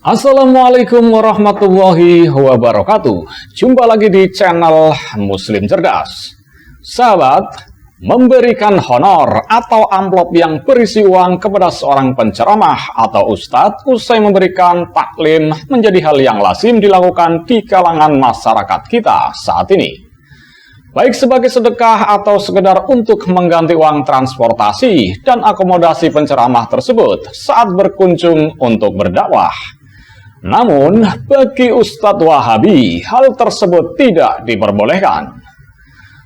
Assalamualaikum warahmatullahi wabarakatuh. Jumpa lagi di channel Muslim Cerdas. Sahabat, memberikan honor atau amplop yang berisi uang kepada seorang penceramah atau ustadz usai memberikan taklim menjadi hal yang lazim dilakukan di kalangan masyarakat kita saat ini. Baik sebagai sedekah atau sekedar untuk mengganti uang transportasi dan akomodasi penceramah tersebut saat berkunjung untuk berdakwah. Namun, bagi Ustadz Wahabi, hal tersebut tidak diperbolehkan.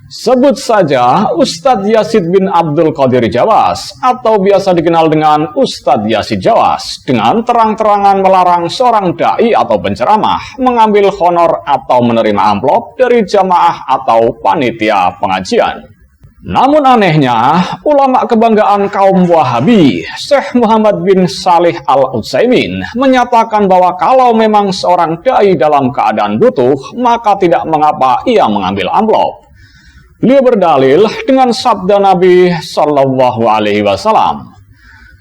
Sebut saja Ustadz Yazid bin Abdul Qadir Jawas atau biasa dikenal dengan Ustadz Yazid Jawas dengan terang-terangan melarang seorang dai atau penceramah mengambil honor atau menerima amplop dari jamaah atau panitia pengajian. Namun anehnya, ulama kebanggaan kaum Wahabi, Syekh Muhammad bin Salih Al-Utsaimin, menyatakan bahwa kalau memang seorang dai dalam keadaan butuh, maka tidak mengapa ia mengambil amplop. Beliau berdalil dengan sabda Nabi Shallallahu Alaihi Wasallam,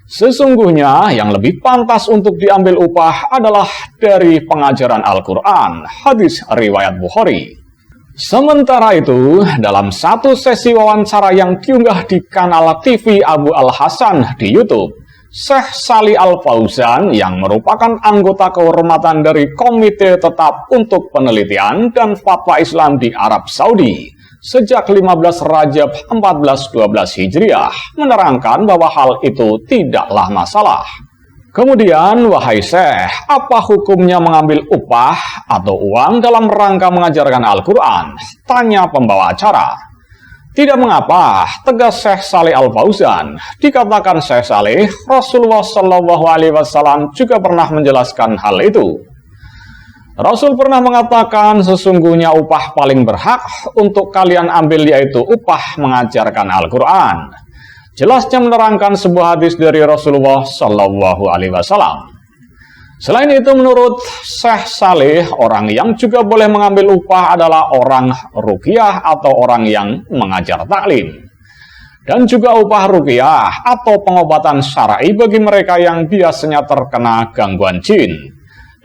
sesungguhnya yang lebih pantas untuk diambil upah adalah dari pengajaran Al-Quran, hadis riwayat Bukhari. Sementara itu, dalam satu sesi wawancara yang diunggah di kanal TV Abu Al-Hasan di YouTube, Syekh Shalih Al-Fauzan yang merupakan anggota kehormatan dari Komite Tetap untuk Penelitian dan Fatwa Islam di Arab Saudi sejak 15 Rajab 1412 Hijriah menerangkan bahwa hal itu tidaklah masalah. Kemudian, wahai Syekh, apa hukumnya mengambil upah atau uang dalam rangka mengajarkan Al-Quran? Tanya pembawa acara. Tidak mengapa, tegas Syekh Shalih Al-Fauzan. Dikatakan Syekh Shalih, Rasulullah Shallallahu Alaihi Wasallam juga pernah menjelaskan hal itu. Rasul pernah mengatakan sesungguhnya upah paling berhak untuk kalian ambil yaitu upah mengajarkan Al-Quran. Jelasnya menerangkan sebuah hadis dari Rasulullah Shallallahu Alaihi Wasallam. Selain itu, menurut Syekh Shalih, orang yang juga boleh mengambil upah adalah orang ruqyah atau orang yang mengajar taklim. Dan juga upah ruqyah atau pengobatan syar'i bagi mereka yang biasanya terkena gangguan jin.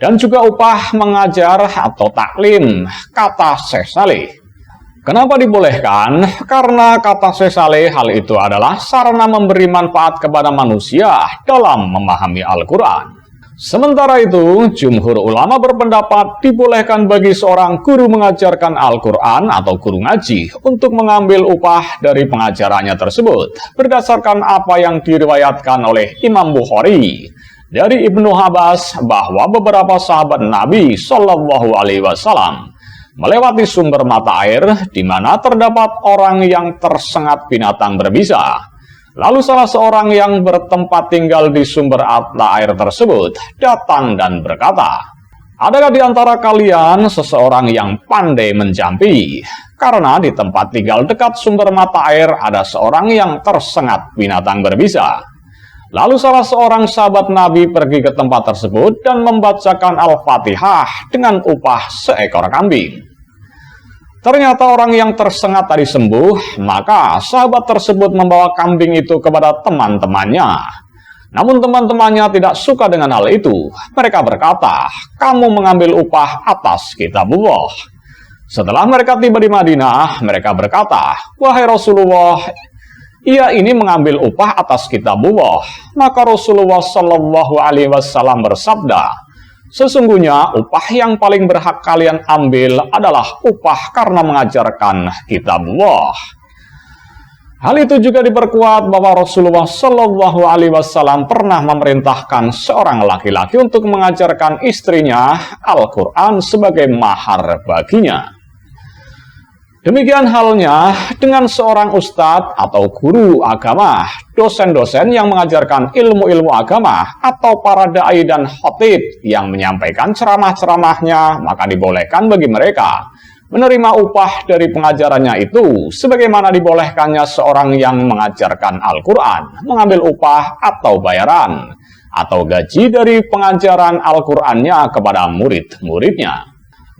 Dan juga upah mengajar atau taklim, kata Syekh Shalih. Kenapa dibolehkan? Karena kata Syekh Shalih, hal itu adalah sarana memberi manfaat kepada manusia dalam memahami Al-Quran. Sementara itu, jumhur ulama berpendapat dibolehkan bagi seorang guru mengajarkan Al-Quran atau guru ngaji untuk mengambil upah dari pengajarannya tersebut, berdasarkan apa yang diriwayatkan oleh Imam Bukhari dari Ibnu Abbas bahwa beberapa sahabat Nabi Shallallahu Alaihi Wasallam melewati sumber mata air di mana terdapat orang yang tersengat binatang berbisa. Lalu salah seorang yang bertempat tinggal di sumber mata air tersebut datang dan berkata, adakah di antara kalian seseorang yang pandai menjampi? Karena di tempat tinggal dekat sumber mata air ada seorang yang tersengat binatang berbisa. Lalu salah seorang sahabat Nabi pergi ke tempat tersebut dan membacakan Al-Fatihah dengan upah seekor kambing. Ternyata orang yang tersengat tadi sembuh, maka sahabat tersebut membawa kambing itu kepada teman-temannya. Namun teman-temannya tidak suka dengan hal itu. Mereka berkata, kamu mengambil upah atas kitabullah. Setelah mereka tiba di Madinah, mereka berkata, wahai Rasulullah, ia ini mengambil upah atas kitabullah. Maka Rasulullah Shallallahu Alaihi Wasallam bersabda, sesungguhnya upah yang paling berhak kalian ambil adalah upah karena mengajarkan kitabullah. Hal itu juga diperkuat bahwa Rasulullah Shallallahu Alaihi Wasallam pernah memerintahkan seorang laki-laki untuk mengajarkan istrinya Al-Quran sebagai mahar baginya. Demikian halnya dengan seorang ustadz atau guru agama, dosen-dosen yang mengajarkan ilmu-ilmu agama, atau para dai dan khatib yang menyampaikan ceramah-ceramahnya, maka dibolehkan bagi mereka menerima upah dari pengajarannya itu, sebagaimana dibolehkannya seorang yang mengajarkan Al-Quran, mengambil upah atau bayaran, atau gaji dari pengajaran Al-Qurannya kepada murid-muridnya.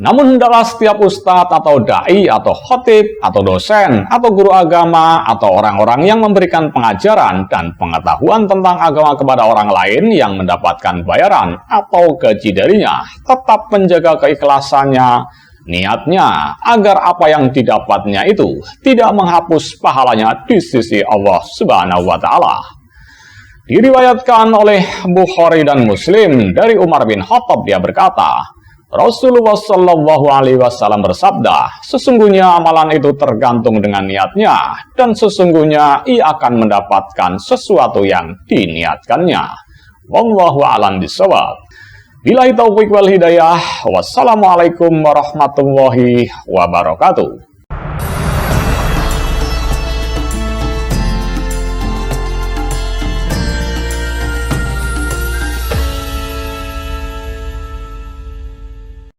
Namun hendaklah setiap ustadz atau da'i atau khotib atau dosen atau guru agama atau orang-orang yang memberikan pengajaran dan pengetahuan tentang agama kepada orang lain yang mendapatkan bayaran atau gaji darinya tetap menjaga keikhlasannya, niatnya, agar apa yang didapatnya itu tidak menghapus pahalanya di sisi Allah Subhanahu wa Ta'ala. Diriwayatkan oleh Bukhari dan Muslim dari Umar bin Khattab, dia berkata, Rasulullah Shallallahu Alaihi Wasallam bersabda, sesungguhnya amalan itu tergantung dengan niatnya, dan sesungguhnya ia akan mendapatkan sesuatu yang diniatkannya. Wallahu a'lam bishawab. Billahi taufiq wal hidayah. Wassalamualaikum warahmatullahi wabarakatuh.